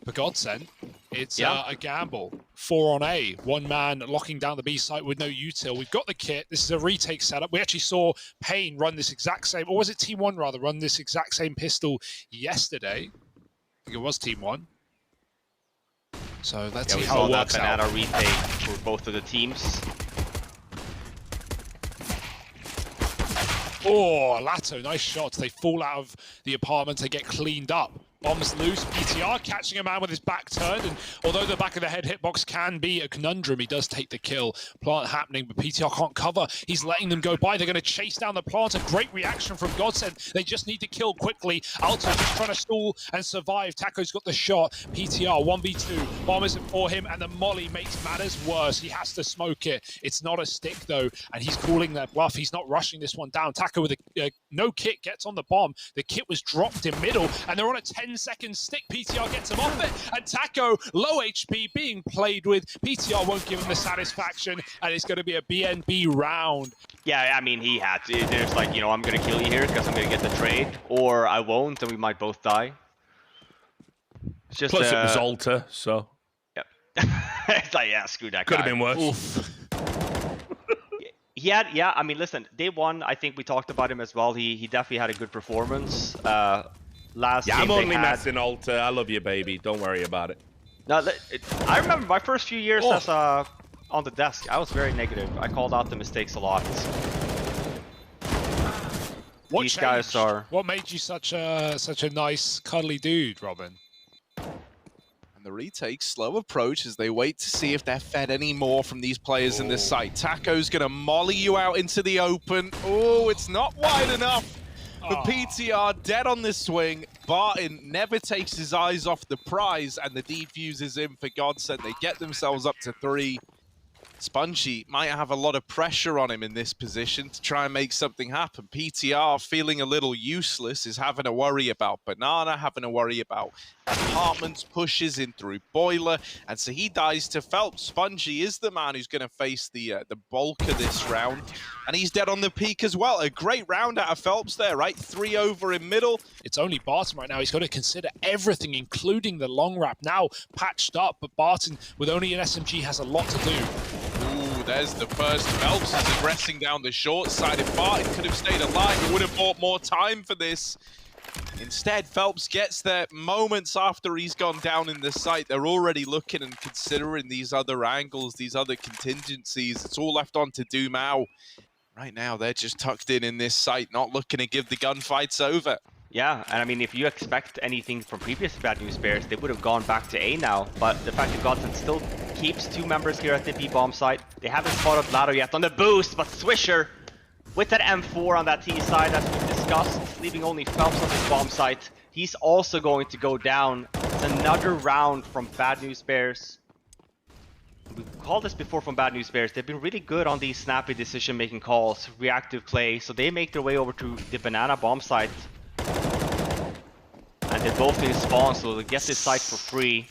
for GODSENT. It's a gamble. 4 on A. One man locking down the B site with no util. We've got the kit. This is a retake setup. We actually saw Payne run this exact same, or was it Team 1 rather, run this exact same pistol yesterday. I think it was Team 1. So let's see how it works out. Banana retake for both of the teams. Oh, Lato, nice shots. They fall out of the apartment. They get cleaned up. Bombs loose. PTR catching a man with his back turned. And although the back of the head hitbox can be a conundrum, he does take the kill. Plant happening, but PTR can't cover. He's letting them go by. They're going to chase down the plant. A great reaction from GODSENT. They just need to kill quickly. Alto just trying to stall and survive. Taco's got the shot. PTR 1v2. Bomb isn't for him, and the molly makes matters worse. He has to smoke it. It's not a stick, though, and he's calling their bluff. He's not rushing this one down. Taco with a no kit gets on the bomb. The kit was dropped in middle, and they're on a 10-second stick. PTR gets him off it, and Taco, low HP, being played with. PTR won't give him the satisfaction, and it's going to be a BNB round. Yeah, I mean, he had to. There's like, you know, I'm going to kill you here because I'm going to get the trade, or I won't, and we might both die. It's just, plus it was Alter, so... Yep. It's like, yeah, screw that guy. Could have been worse. Oof. Yeah, I mean, listen, day one, I think we talked about him as well. He definitely had a good performance. Last game I'm only had... messing, Alter. I love you, baby. Don't worry about it. No, I remember my first few years as on the desk. I was very negative. I called out the mistakes a lot. These guys are... What made you such a nice, cuddly dude, Robin? The retake, slow approach as they wait to see if they're fed any more from these players in this site. Taco's gonna molly you out into the open. Oh, it's not wide enough. But PTR dead on the swing. Barton never takes his eyes off the prize, and the defuse is in for GODSENT. They get themselves up to 3. Spongy might have a lot of pressure on him in this position to try and make something happen. PTR, feeling a little useless, is having to worry about Banana, having to worry about apartments, pushes in through Boiler, and so he dies to Phelps. Spongy is the man who's going to face the bulk of this round, and he's dead on the peak as well. A great round out of Phelps there, right? 3 over in middle. It's only Barton right now. He's got to consider everything, including the long wrap. Now patched up, but Barton, with only an SMG, has a lot to do. Ooh, there's the first. Phelps is aggressing down the short side. If Barton could have stayed alive, it would have bought more time for this. Instead, Phelps gets there moments after he's gone down in the site. They're already looking and considering these other angles, these other contingencies. It's all left on to Dumao. Right now, they're just tucked in this site, not looking to give the gunfights over. Yeah, and I mean, if you expect anything from previous Bad News Bears, they would have gone back to A now. But the fact that GODSENT still keeps 2 members here at the B bomb site. They haven't spotted Lato yet on the boost, but Swisher with that M4 on that T side, as we've discussed, leaving only Phelps on this bomb site. He's also going to go down. It's another round from Bad News Bears. We've called this before from Bad News Bears. They've been really good on these snappy decision-making calls, reactive play. So they make their way over to the Banana bomb site. And they both need spawn, so they'll get this site for free.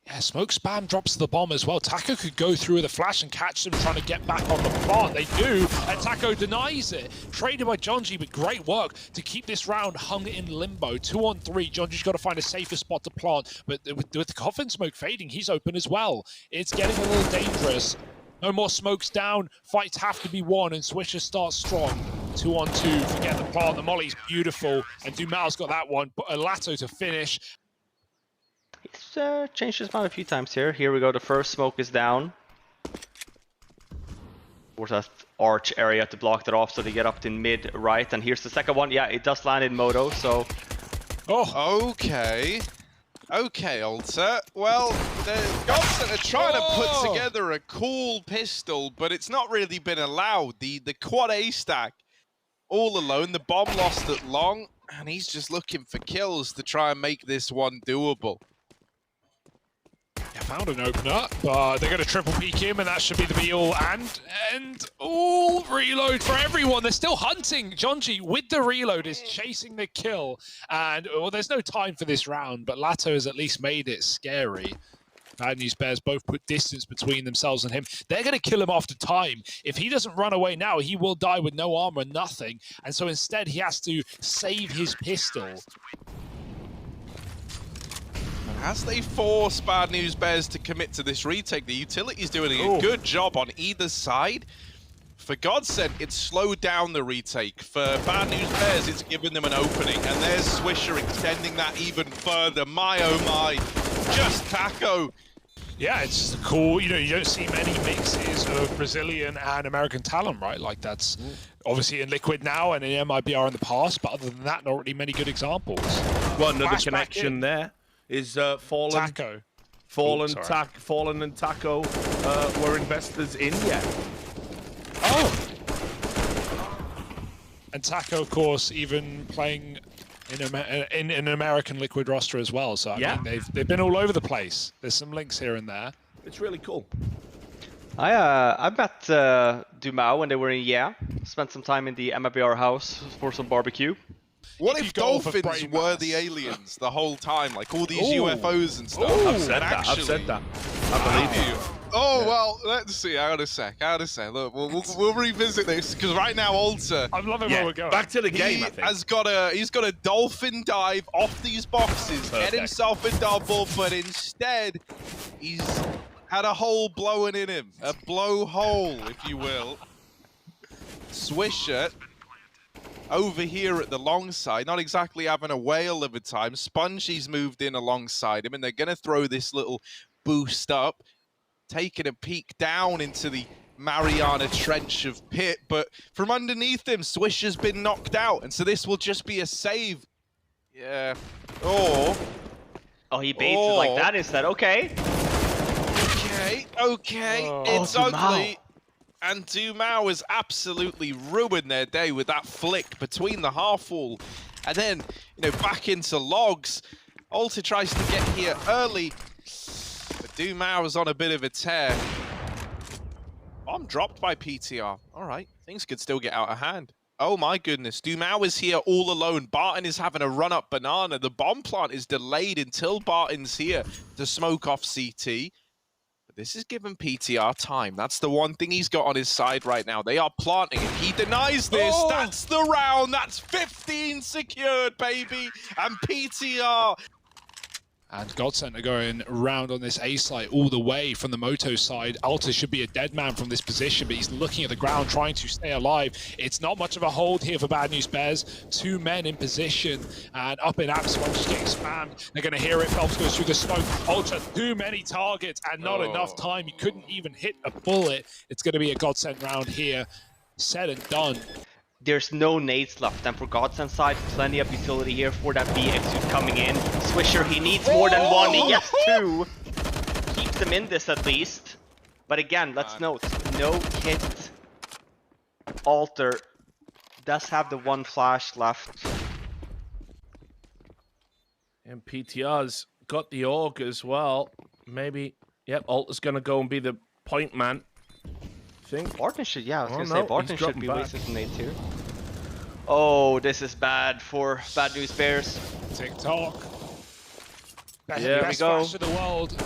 Yeah, smoke spam drops the bomb as well. Taco could go through with a flash and catch them trying to get back on the plant. They do, and Taco denies it. Traded by Jonji, but great work to keep this round hung in limbo. 2 on 3. Jonji's got to find a safer spot to plant, but with the coffin smoke fading, he's open as well. It's getting a little dangerous. No more smokes down. Fights have to be won, and Swisher starts strong. 2 on 2. Forget the plant. The molly's beautiful, and Dumao's got that one. But Lato to finish. He's changed his mind a few times here. Here we go. The first smoke is down. Towards that arch area to block that off, so they get up in mid right. And here's the second one. Yeah, it does land in Moto. So. Oh. Okay. Okay, Alter. Well, the GODSENT are trying to put together a cool pistol, but it's not really been allowed. The quad A stack, all alone. The bomb lost at long, and he's just looking for kills to try and make this one doable. Yeah, found an opener, but they're going to triple peek him, and that should be the be-all and all reload for everyone. They're still hunting. Jonji, with the reload, is chasing the kill, and well, there's no time for this round, but Lato has at least made it scary. Bad News Bears both put distance between themselves and him. They're going to kill him after time. If he doesn't run away now, he will die with no armor, nothing, and so instead he has to save his pistol. as they force Bad News Bears to commit to this retake, the utility's doing a good job on either side. For GODSENT, it's slowed down the retake. For Bad News Bears, it's given them an opening. And there's Swisher extending that even further. My, oh my, just Taco. Yeah, it's just cool. You know, you don't see many mixes of Brazilian and American talent, right? Like that's obviously in Liquid now and in MIBR in the past, but other than that, not really many good examples. Well, another Flashback connection there is Fallen. Taco. Fallen and Taco were investors in yet. Oh! And Taco, of course, even playing in an American Liquid roster as well. So I mean, they've been all over the place. There's some links here and there. It's really cool. I met Dumao when they were in spent some time in the MIBR house for some barbecue. What if dolphins were the aliens the whole time? Like all these UFOs and stuff? I've said that. I believe you. Oh, well, let's see. Hang on a sec. Look, we'll revisit this, because right now, Alter... I'm loving where we're going. Back to the game, I think. He's got a dolphin dive off these boxes, get himself a double, but instead, he's had a hole blowing in him. A blowhole, if you will. Swisher over here at the long side, not exactly having a whale of a time. Spongy's moved in alongside him, and they're going to throw this little boost up, taking a peek down into the Mariana Trench of Pit, but from underneath him, Swisher's been knocked out, and so this will just be a save. Yeah. Oh, he baits it like that instead. Okay. It's ugly. And Dumao has absolutely ruined their day with that flick between the half wall. And then, you know, back into logs. Alter tries to get here early. But Dumao is on a bit of a tear. Bomb dropped by PTR. All right, things could still get out of hand. Oh my goodness, Dumao is here all alone. Barton is having a run-up banana. The bomb plant is delayed until Barton's here to smoke off CT. But this is giving PTR time. That's the one thing he's got on his side right now. They are planting. If he denies this, that's the round. That's 15 secured, baby. And PTR... And GODSENT are going around on this A site all the way from the Moto side. Alter should be a dead man from this position, but he's looking at the ground, trying to stay alive. It's not much of a hold here for Bad News Bears. 2 men in position, and up in Apps, one just getting spammed. They're going to hear it. Phelps goes through the smoke. Ultra, too many targets, and not enough time. You couldn't even hit a bullet. It's going to be a GODSENT round here. Said and done. There's no nades left, and for GODSENT side, plenty of utility here for that BX suit coming in. Swisher, he needs more than one, he gets 2. Keeps them in this at least. But again, let's note, no hit. Alter does have the 1 flash left. And PTR's got the AUG as well. Maybe, yep, Alter's going to go and be the point man. Barton should, I was gonna say Barton should be wasting some nades here. Oh, this is bad for Bad News Bears. TikTok. There we go. Flash of the world.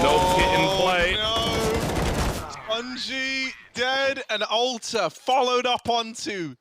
No kit in play. No. Spongy dead, and Alter followed up onto.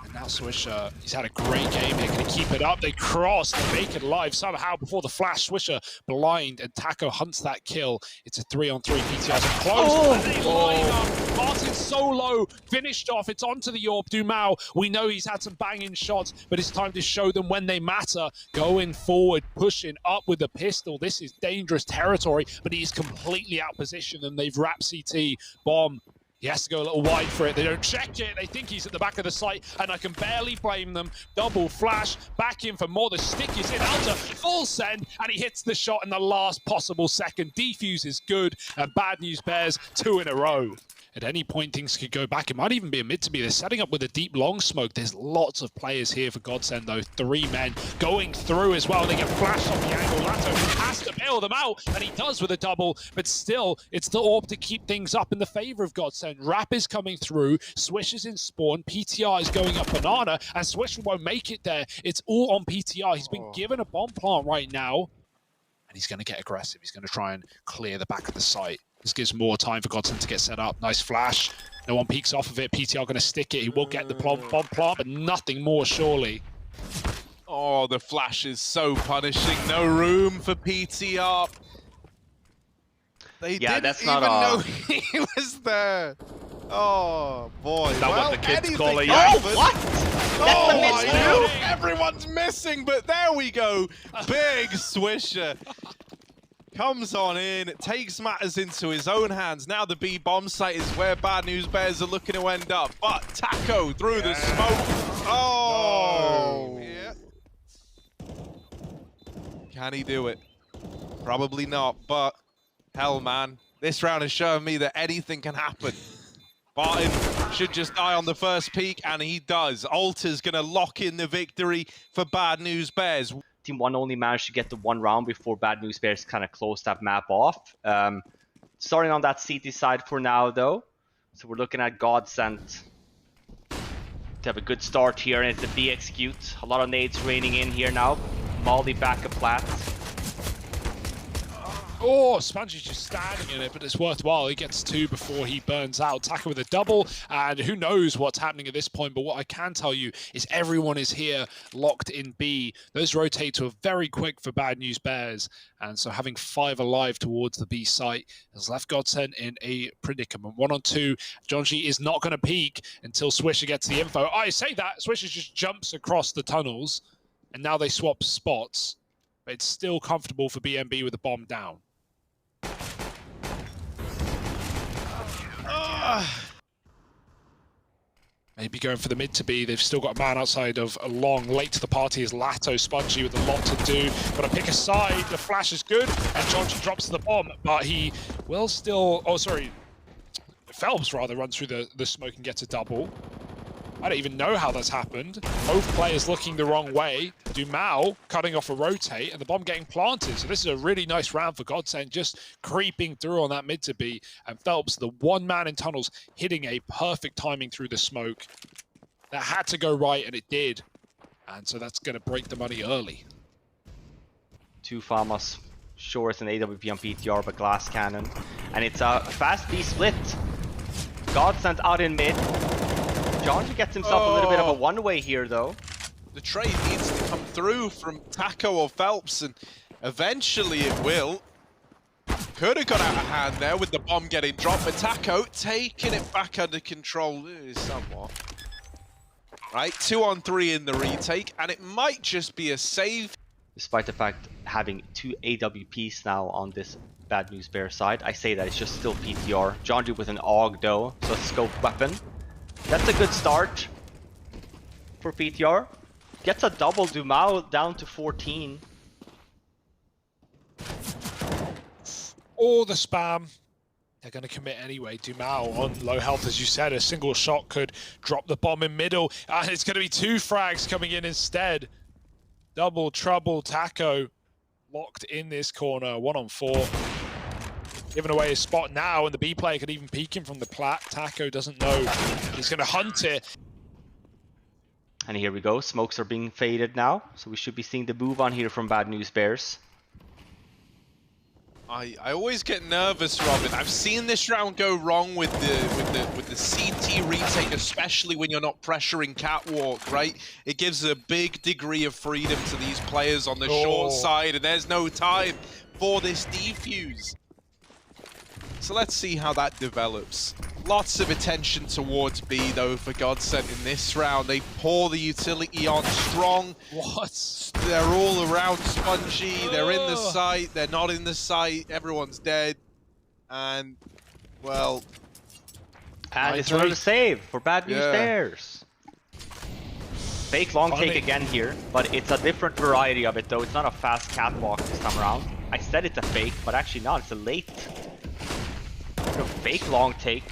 And now Swisher, he's had a great game here. Can he keep it up? They cross, they make it alive somehow before the flash. Swisher blind, and Taco hunts that kill. It's a 3-on-3. PTR's close. And they line up. Martin's so low, finished off. It's onto the Orb. Dumao, we know he's had some banging shots, but it's time to show them when they matter. Going forward, pushing up with the pistol. This is dangerous territory, but he's completely out position, and they've wrapped CT. Bomb. He has to go a little wide for it. They don't check it. They think he's at the back of the site, and I can barely blame them. Double flash, back in for more. The stick is in. Alter, full send, and he hits the shot in the last possible second. Defuse is good, and Bad News Bears 2 in a row. At any point, things could go back. It might even be a mid to be. They're setting up with a deep long smoke. There's lots of players here for GODSENT, though. 3 men going through as well. They get flashed off the angle. Lato has to bail them out, and he does with a double. But still, it's the Orb to keep things up in the favor of GODSENT. Rap is coming through. Swish is in spawn. PTR is going up banana, and Swish won't make it there. It's all on PTR. He's been given a bomb plant right now, and he's going to get aggressive. He's going to try and clear the back of the site. This gives more time for GODSENT to get set up. Nice flash. No one peeks off of it. PTR going to stick it. He will get the bomb plant, but nothing more, surely. Oh, the flash is so punishing. No room for PTR. They didn't that's even not know he was there. Oh, boy. Is that what the kids anything call it? can Oh, happen. what? Oh, That's a miss, I know. too. Everyone's missing, but there we go. Big Swisher. Comes on in, takes matters into his own hands. Now the B bomb site is where Bad News Bears are looking to end up. But Taco through the smoke. Oh! No. Yeah. Can he do it? Probably not, but hell, man. This round has shown me that anything can happen. Barton should just die on the first peak, and he does. Alter's going to lock in the victory for Bad News Bears. Team 1 only managed to get the 1 round before Bad News Bears kind of closed that map off. Starting on that CT side for now, though. So we're looking at GODSENT to have a good start here, and it's a B execute. A lot of nades raining in here now. Molly back a plat. Oh, Spongy's just standing in it, but it's worthwhile. He gets 2 before he burns out. Taco with a double, and who knows what's happening at this point, but what I can tell you is everyone is here locked in B. Those rotates were very quick for Bad News Bears, and so having 5 alive towards the B site has left GODSENT in a predicament. 1 on 2. Jonji is not going to peek until Swisher gets the info. I say that, Swisher just jumps across the tunnels, and now they swap spots, but it's still comfortable for BNB with the bomb down. Maybe going for the mid to B. They've still got a man outside of a long. Late to the party is Lato. Spongy with a lot to do. Got to pick a side. The flash is good. And Jonji drops the bomb. But he will still... Oh, sorry. Phelps, rather, runs through the smoke and gets a double. I don't even know how that's happened. Both players looking the wrong way. Dumao cutting off a rotate and the bomb getting planted. So this is a really nice round for GODSENT, just creeping through on that mid to B. And Phelps, the one man in tunnels, hitting a perfect timing through the smoke. That had to go right, and it did. And so that's going to break the money early. 2 Famas. Sure, it's an AWP on PTR, but glass cannon. And it's a fast B split. GODSENT out in mid. Jonji gets himself a little bit of a one-way here, though. The trade needs to come through from Taco or Phelps, and eventually it will. Could have got out of hand there with the bomb getting dropped, but Taco taking it back under control somewhat. Right, 2 on 3 in the retake, and it might just be a save. Despite the fact having 2 AWPs now on this Bad News Bear side, I say that it's just still PTR. Jonji with an AUG, though, so a scope weapon. That's a good start for PTR. Gets a double. Dumao down to 14. All the spam. They're going to commit anyway. Dumao on low health, as you said. A single shot could drop the bomb in middle. And it's going to be 2 frags coming in instead. Double trouble. Taco locked in this corner. 1 on 4. Giving away his spot now, and the B player could even peek him from the plat. Taco doesn't know. He's going to hunt it. And here we go. Smokes are being faded now, so we should be seeing the move on here from Bad News Bears. I always get nervous, Robin. I've seen this round go wrong with the CT retake, especially when you're not pressuring catwalk, right? It gives a big degree of freedom to these players on the short side, and there's no time for this defuse. So let's see how that develops. Lots of attention towards B, though, for GODSENT in this round. They pour the utility on strong. What? They're all around Spongy. They're in the site. They're not in the site. Everyone's dead. And, well... And it's another save for Bad News Bears. Fake long take again here, but it's a different variety of it, though. It's not a fast catwalk this time around. I said it's a fake, but actually not. It's a late... fake long take.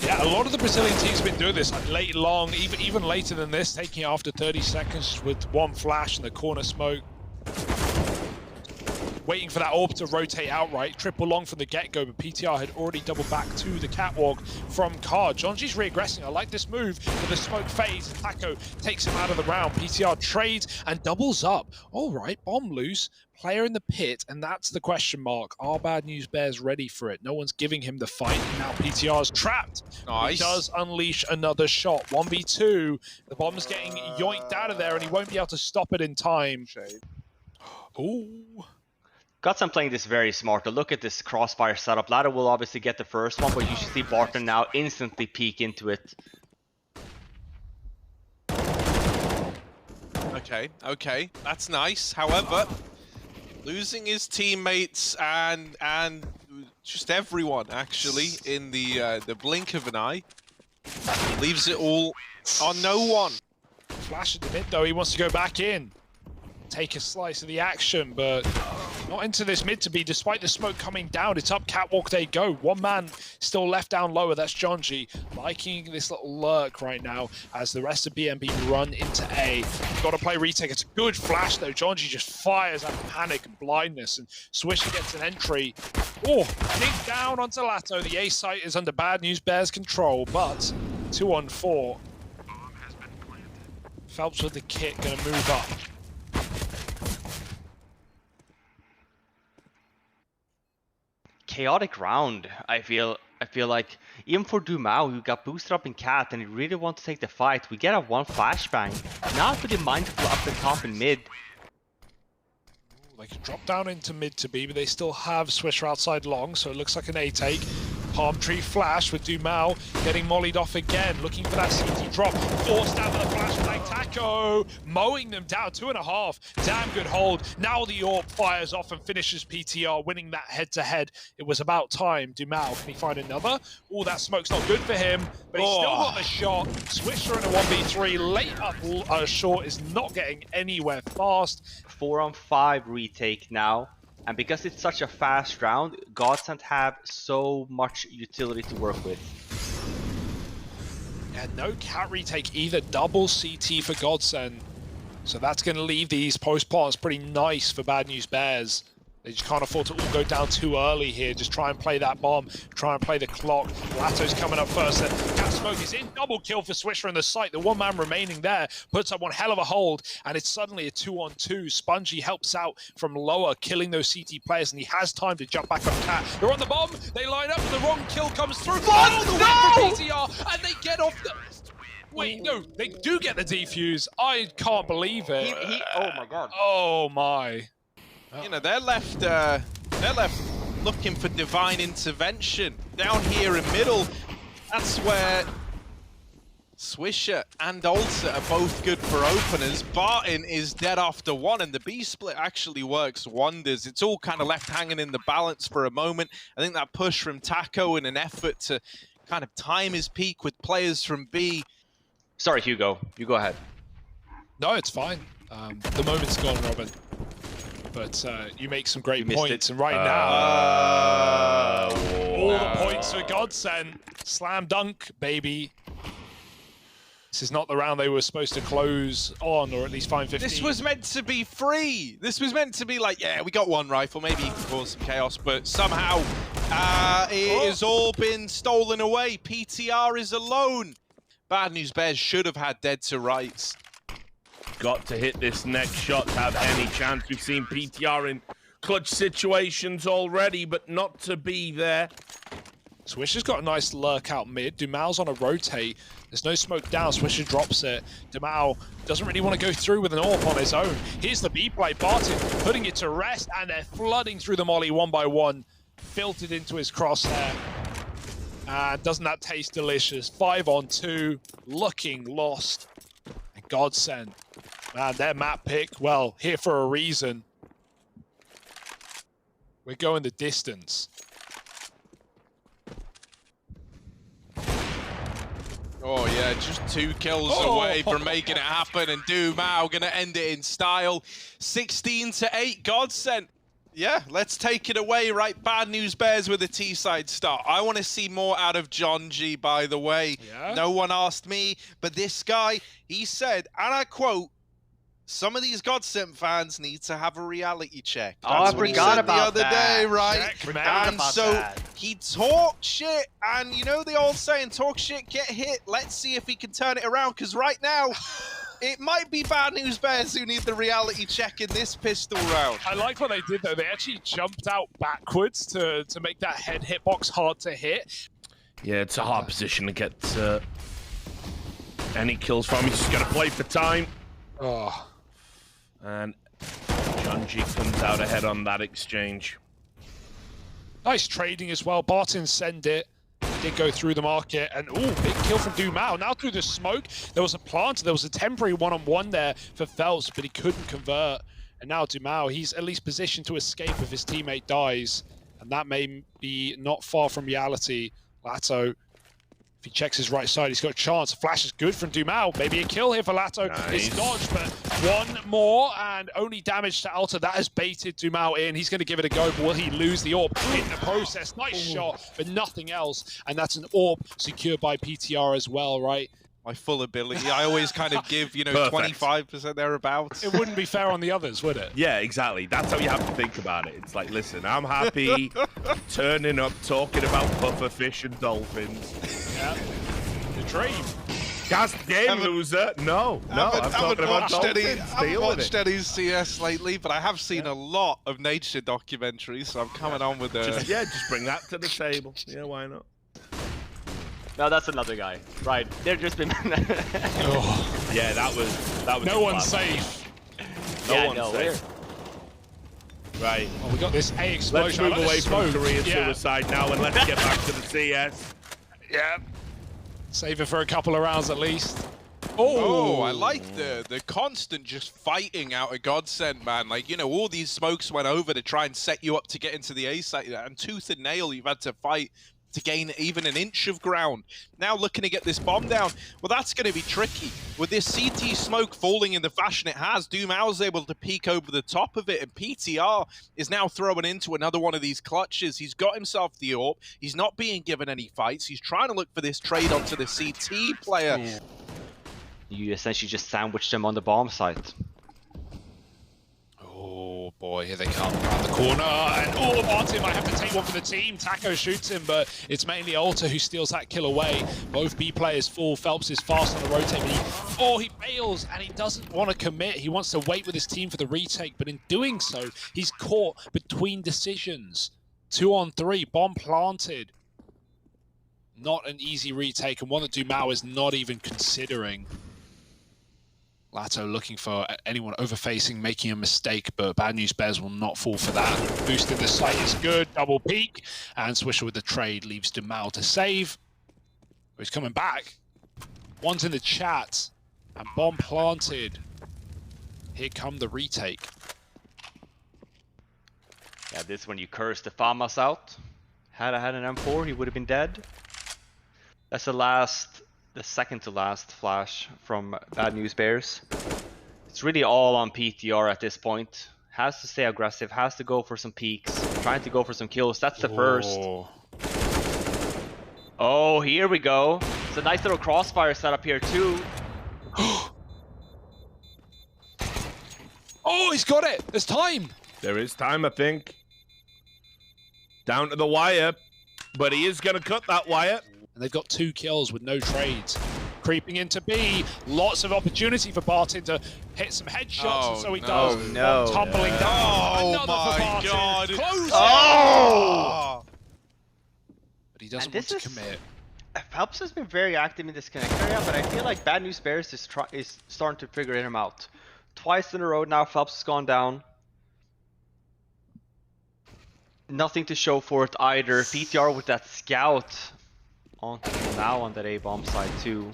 Yeah, a lot of the Brazilian teams have been doing this late long, even later than this, taking it after 30 seconds with 1 flash in the corner smoke. waiting for that orb to rotate outright. Triple long from the get-go, but PTR had already doubled back to the catwalk from Card. Jonji's reaggressing. I like this move for the smoke phase. Taco takes him out of the round. PTR trades and doubles up. All right, bomb loose. Player in the pit, and that's the question mark. Are Bad News Bears ready for it? No one's giving him the fight. Now PTR's trapped. Nice. He does unleash another shot. 1v2. The bomb's getting yoinked out of there, and he won't be able to stop it in time. Ooh. GODSENT playing this very smart. Look at this crossfire setup. Ladder will obviously get the first one, but you should see Barton now instantly peek into it. Okay, that's nice. However, losing his teammates and just everyone actually in the blink of an eye leaves it all on no one. Flash at the mid though. He wants to go back in, take a slice of the action, but not into this mid to be. Despite the smoke coming down, it's up catwalk they go. One man still left down lower. That's Jonji, liking this little lurk right now as the rest of BNB run into A. Got to play retake. It's a good flash though. Jonji just fires out of panic and blindness, and Swisher gets an entry. Oh, dig down onto Lato. The A site is under Bad News Bears control, but 2-on-4. Phelps with the kit, gonna move up. Chaotic round. I feel like even for Dumao, who got boosted up in Cat and he really wants to take the fight, we get a one flashbang. Now pretty mindful up the top and mid. They can drop down into mid to B, but they still have Swisher outside long, so it looks like an A take. Palm tree flash with Dumao getting mollied off again, looking for that CT drop. Forced out with a flashbang. Taco mowing them down. 2.5. Damn good hold. Now the orb fires off and finishes PTR, winning that head-to-head. It was about time. Dumao, can he find another? Oh, that smoke's not good for him, but he's still got the shot. Swisher in a 1v3. Late up short is not getting anywhere fast. 4-on-5 retake now. And because it's such a fast round, GODSENT have so much utility to work with. Yeah, no cat retake either. Double CT for GODSENT. So that's going to leave these post-plants pretty nice for Bad News Bears. They just can't afford to all go down too early here. Just try and play that bomb. Try and play the clock. Lato's coming up first. Cat Smoke is in. Double kill for Swisher in the site. The one man remaining there puts up one hell of a hold. And it's suddenly a 2-on-2. Spongy helps out from lower, killing those CT players. And he has time to jump back on Cat. They're on the bomb. They line up and the wrong kill comes through. All the way for PTR. And they get off the... Wait, no, they do get the defuse. I can't believe it. Oh my god. Oh my. You know, they're left looking for divine intervention. Down here in middle, that's where Swisher and Alter are both good for openers. Barton is dead after one, and the B split actually works wonders. It's all kind of left hanging in the balance for a moment. I think that push from Taco in an effort to kind of time his peak with players from B. Sorry, Hugo. You go ahead. No, it's fine. The moment's gone, Robin. But you make some great points, and right now, all the points for GODSENT. Slam dunk, baby. This is not the round they were supposed to close on, or at least find 15. This was meant to be free. This was meant to be like, yeah, we got one rifle, maybe you can cause some chaos, but somehow it has all been stolen away. PTR is alone. Bad News Bears should have had dead to rights. Got to hit this next shot to have any chance. We've seen PTR in clutch situations already, but not to be there. Swisher's got a nice lurk out mid. Dumao's on a rotate. There's no smoke down. Swisher drops it. Dumao doesn't really want to go through with an AWP on his own. Here's the B play. Barton putting it to rest, and they're flooding through the molly one by one. Filtered into his crosshair. And doesn't that taste delicious? 5-on-2. Looking lost. And GODSENT. Man, their map pick, well, here for a reason. We're going the distance. Oh yeah, just 2 kills away from making it happen, and Dumao gonna end it in style. 16-8, GODSENT. Yeah, let's take it away, right? Bad News Bears with a T-side start. I want to see more out of Jonji, by the way. Yeah? No one asked me, but this guy, he said, and I quote, Some of these GODSENT fans need to have a reality check. Oh, I what he forgot said about the other that. day, right? Checkmate. And so he talked shit, and you know the old saying, talk shit, get hit. Let's see if he can turn it around, because right now, it might be Bad News Bears who need the reality check in this pistol round. I like what they did, though. They actually jumped out backwards to make that head hitbox hard to hit. Yeah, it's a hard position to get any kills from. He's just got to play for time. Oh. And Chunji comes out ahead on that exchange. Nice trading as well. Barton send it. Did go through the market. And, ooh, big kill from Dumao. Now through the smoke, there was a plant. There was a temporary one-on-one there for Phelps, but he couldn't convert. And now Dumao, he's at least positioned to escape if his teammate dies. And that may be not far from reality. Lato, if he checks his right side, he's got a chance. Flash is good from Dumao. Maybe a kill here for Lato. Nice. It's dodged, but one more and only damage to Alta. That has baited Dumao in. He's going to give it a go, but will he lose the orb in the process? Nice shot, but nothing else. And that's an orb secured by PTR as well, right? My full ability. I always kind of give, you know, Perfect. 25% thereabouts. It wouldn't be fair on the others, would it? Yeah, exactly. That's how you have to think about it. It's like, listen, I'm happy turning up, talking about pufferfish and dolphins. Yeah. The dream. Gas game, loser. No, I'm talking about dolphins. I haven't Deal with watched it. any CS lately, but I have seen a lot of nature documentaries, so I'm coming on with the... Just bring that to the table. Yeah, why not? No, that's another guy. Right, they're just been. Oh. Yeah, that was No a one's plan. safe. No one's safe. Right. Oh, we got this A Let's explosion. move I like away the from smoke. Korean Yeah. suicide now and let's get back to the CS. Yeah. Save it for a couple of rounds at least. Oh, I like the constant just fighting out of GODSENT, man. Like, you know, all these smokes went over to try and set you up to get into the A site, and tooth and nail you've had to fight to gain even an inch of ground. Now looking to get this bomb down, well, that's going to be tricky. With this CT smoke falling in the fashion it has, Dumao's able to peek over the top of it, and PTR is now throwing into another one of these clutches. He's got himself the AWP. He's not being given any fights. He's trying to look for this trade onto the CT player. You essentially just sandwiched them on the bomb site. Oh boy, here they come around the corner, and oh, Martin might have to take one for the team. Taco shoots him, but it's mainly Alta who steals that kill away. Both B players fall. Phelps is fast on the rotate, but he fails, and he doesn't want to commit. He wants to wait with his team for the retake, but in doing so, he's caught between decisions. 2 on 3, bomb planted. Not an easy retake, and one that Dumao is not even considering. Lato looking for anyone overfacing, making a mistake, but Bad News Bears will not fall for that. Boosting the site is good, double peek, and Swisher with the trade leaves Dumao to save. He's coming back. One's in the chat, and bomb planted. Here come the retake. Yeah, this when you curse the Famas out. Had I had an M4, he would have been dead. That's the second to last flash from Bad News Bears. It's really all on PTR at this point. Has to stay aggressive, has to go for some peaks, trying to go for some kills. That's the first. Oh, here we go. It's a nice little crossfire setup here too. Oh, he's got it! There's time! There is time, I think. Down to the wire, but he is going to cut that wire. And they've got 2 kills with no trades. Creeping into B, lots of opportunity for Barton to hit some headshots, and so he does. No. Tumbling down. Oh Another my for Barton. God. Close it! Oh! But he doesn't And want this to is- commit. Phelps has been very active in this connect area, but I feel like Bad News Bears is starting to figure him out. Twice in a row now, Phelps has gone down. Nothing to show for it either. PTR with that scout onto now on that A-bomb side too.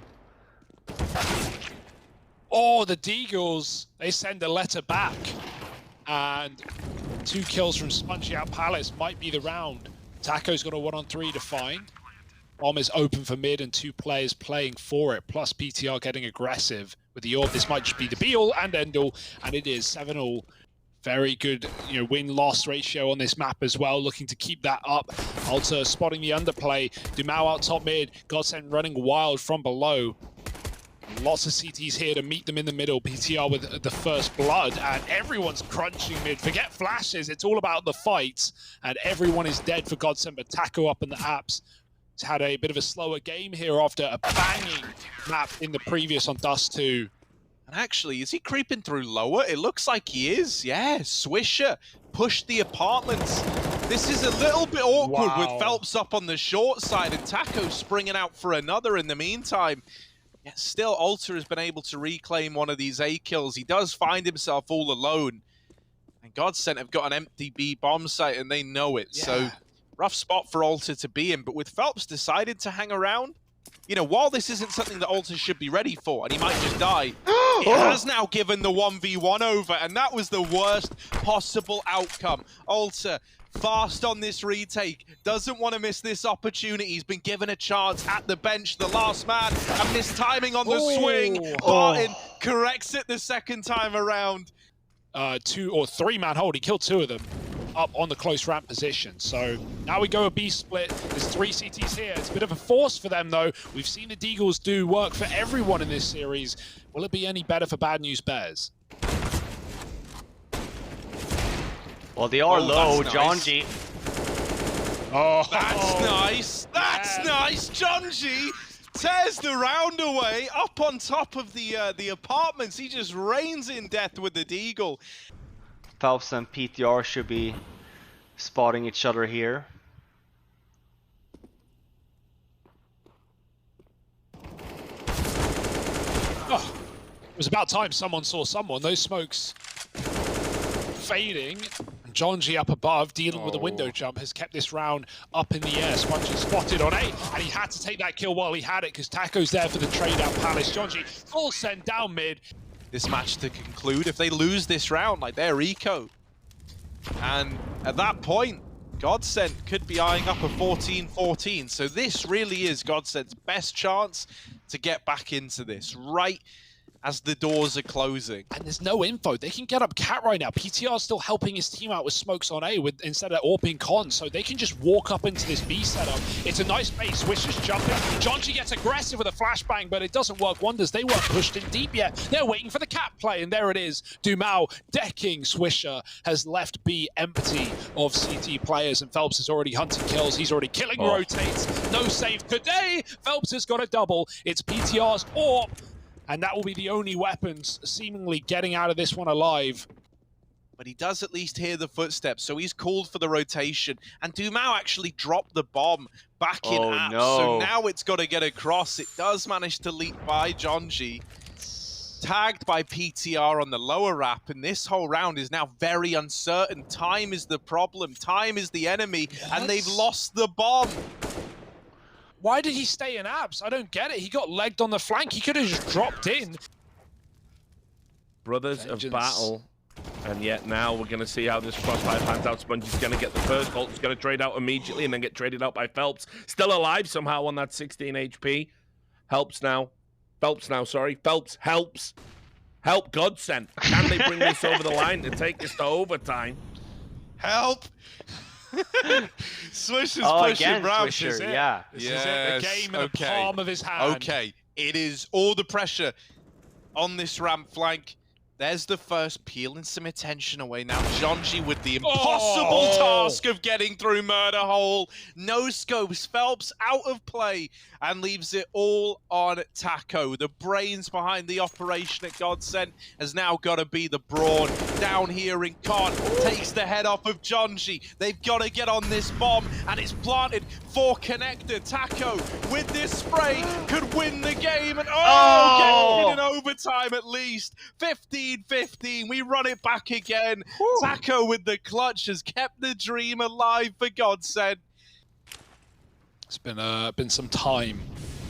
Oh, the Deagles, they send a letter back. And 2 kills from Spongy Out Palace might be the round. Taco's got a 1-on-3 to find. Bomb is open for mid and 2 players playing for it, plus PTR getting aggressive with the AWP. This might just be the be-all and end-all, and it is 7-all. Very good, win-loss ratio on this map as well, looking to keep that up. Alta spotting the underplay. Dumao out top mid. GODSENT running wild from below. Lots of CTs here to meet them in the middle. PTR with the first blood, and everyone's crunching mid. Forget flashes, it's all about the fights, and everyone is dead for GODSENT, but Taco up in the apps. He's had a bit of a slower game here after a banging map in the previous on Dust 2. And actually, is he creeping through lower? It looks like he is. Yeah, Swisher pushed the apartments. This is a little bit awkward with Phelps up on the short side and Taco springing out for another in the meantime. Yet still, Alter has been able to reclaim one of these A kills. He does find himself all alone. And GODSENT have got an empty B bomb site and they know it. Yeah. So, rough spot for Alter to be in. But with Phelps decided to hang around, you know, while this isn't something that Alter should be ready for, and he might just die, it has now given the 1v1 over, and that was the worst possible outcome. Alter, fast on this retake, doesn't want to miss this opportunity. He's been given a chance at the bench, the last man, and missed timing on the swing. Barton corrects it the second time around. 2 or 3 man hold, he killed 2 of them up on the close ramp position. So now we go a B split. There's 3 CTs here. It's a bit of a force for them though. We've seen the Deagles do work for everyone in this series. Will it be any better for Bad News Bears? Well, they are low, nice. Jonji. Oh, that's nice. That's nice. Jonji tears the round away up on top of the apartments. He just reigns in death with the Deagle. Phelps and PTR should be spotting each other here. Oh, it was about time someone saw someone. Those smokes fading. And Jonji up above, dealing with a window jump, has kept this round up in the air. Sponge is spotted on A, and he had to take that kill while he had it, because Taco's there for the trade out Palace. Jonji full send down mid. This match to conclude, if they lose this round, like they're eco. And at that point, GODSENT could be eyeing up a 14-14. So this really is GODSENT's best chance to get back into this, right as the doors are closing. And there's no info. They can get up cat right now. PTR still helping his team out with smokes on A instead of all being con, so they can just walk up into this B setup. It's a nice base. Swisher's jumping. Jonji gets aggressive with a flashbang, but it doesn't work wonders. They weren't pushed in deep yet. They're waiting for the cat play, and there it is. Dumao decking Swisher has left B empty of CT players, and Phelps has already hunted kills. He's already killing rotates. No save today. Phelps has got a double. It's PTR's AWP. And that will be the only weapons seemingly getting out of this one alive. But he does at least hear the footsteps, so he's called for the rotation. And Dumao actually dropped the bomb back in apps, so now it's got to get across. It does manage to leap by Jonji. Tagged by PTR on the lower wrap, and this whole round is now very uncertain. Time is the problem, time is the enemy, and they've lost the bomb. Why did he stay in apps? I don't get it. He got legged on the flank. He could have just dropped in. Brothers of battle. And yet now we're going to see how this crossfire pans out. Sponge is going to get the first ult. He's going to trade out immediately and then get traded out by Phelps. Still alive somehow on that 16 HP. Phelps now, sorry. Phelps helps. Help GODSENT. Can they bring this over the line to take this to overtime? Help! Swish is pushing round. This is it. Yeah. This is it. The game in the palm of his hand. Okay, it is all the pressure on this ramp flank. There's the first, peeling some attention away. Now Jonji with the impossible task of getting through Murder Hole. No scopes, Phelps out of play and leaves it all on Taco. The brains behind the operation at GODSENT has now got to be the Brawn. Down here in Con, takes the head off of Jonji. They've got to get on this bomb, and it's planted for Connector. Taco with this spray could win the game, and getting in overtime at least. 15-15, we run it back again. Taco with the clutch has kept the dream alive for GODSENT. It's been some time.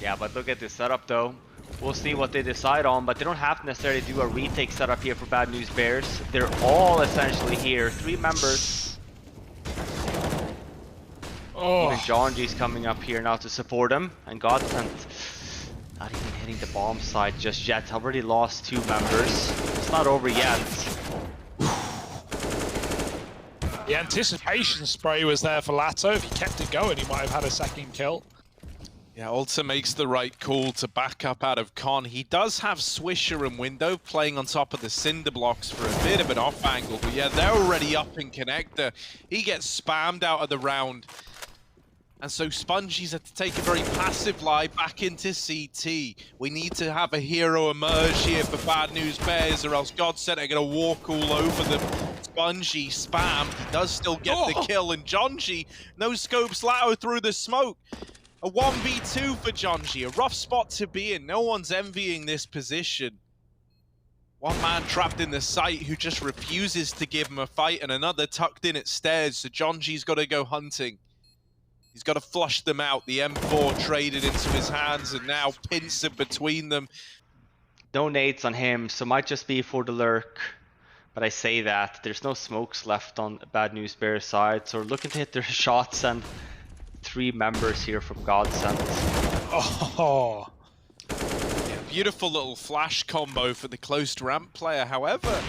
Yeah, but look at this setup though. We'll see what they decide on, but they don't have to necessarily do a retake setup here for Bad News Bears. They're all essentially here. 3 members. Even Jonji's coming up here now to support him, and GODSENT not even hitting the bomb site just yet. Already lost 2 members. It's not over yet. The anticipation spray was there for Lato. If he kept it going, he might have had a second kill. Yeah, Ulta makes the right call to back up out of Con. He does have Swisher and Window playing on top of the cinder blocks for a bit of an off angle, but yeah, they're already up in connector. He gets spammed out of the round. And so Spongy's had to take a very passive lie back into CT. We need to have a hero emerge here for Bad News Bears, or else GODSENT are going to walk all over them. Spongy spam, he does still get the kill, and Jonji no scopes Lato through the smoke. A 1v2 for Jonji, a rough spot to be in. No one's envying this position. One man trapped in the site who just refuses to give him a fight, and another tucked in at stairs, so Jonji's got to go hunting. He's got to flush them out. The M4 traded into his hands, and now Pincer between them. No nades on him, so might just be for the lurk. But I say that, there's no smokes left on Bad News Bears side, so we're looking to hit their shots, and 3 members here from GODSENT. Oh, Yeah, beautiful little flash combo for the closed ramp player. However,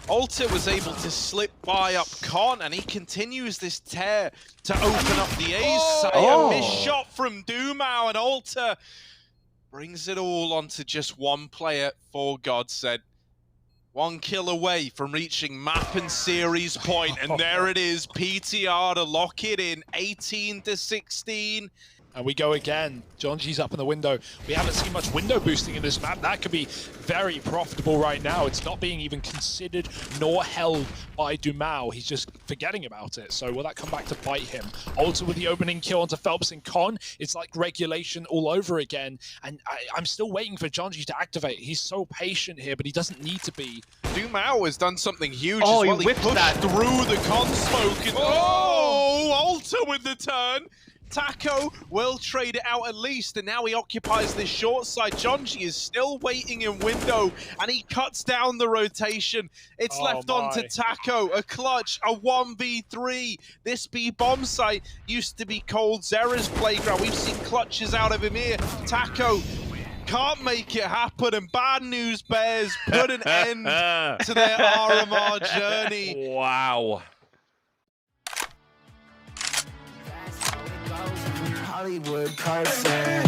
Ulta was able to slip by up Con, and he continues this tear to open up the A's side. A missed shot from Dumao, and Ulta brings it all onto just one player for GODSENT. 1 kill away from reaching map and series point, and there it is, PTR to lock it in, 18-16. and we go again. Jonji's up in the window. We haven't seen much window boosting in this map. That could be very profitable right now. It's not being even considered nor held by Dumao. He's just forgetting about it. So will that come back to bite him? Ulta with the opening kill onto Phelps and Con. It's like regulation all over again. And I'm still waiting for Jonji to activate. He's so patient here, but he doesn't need to be. Dumao has done something huge Oh, as well. he whipped pushed that through the Con smoke. And, Ulta with the turn. Taco will trade it out at least, and now he occupies this short side. Jonji is still waiting in window, and he cuts down the rotation. It's left on to Taco, a clutch, a 1v3. This B bomb site used to be Cold Zera's playground. We've seen clutches out of him here. Taco can't make it happen, and Bad News Bears put an end to their RMR journey. Wow. Hollywood person.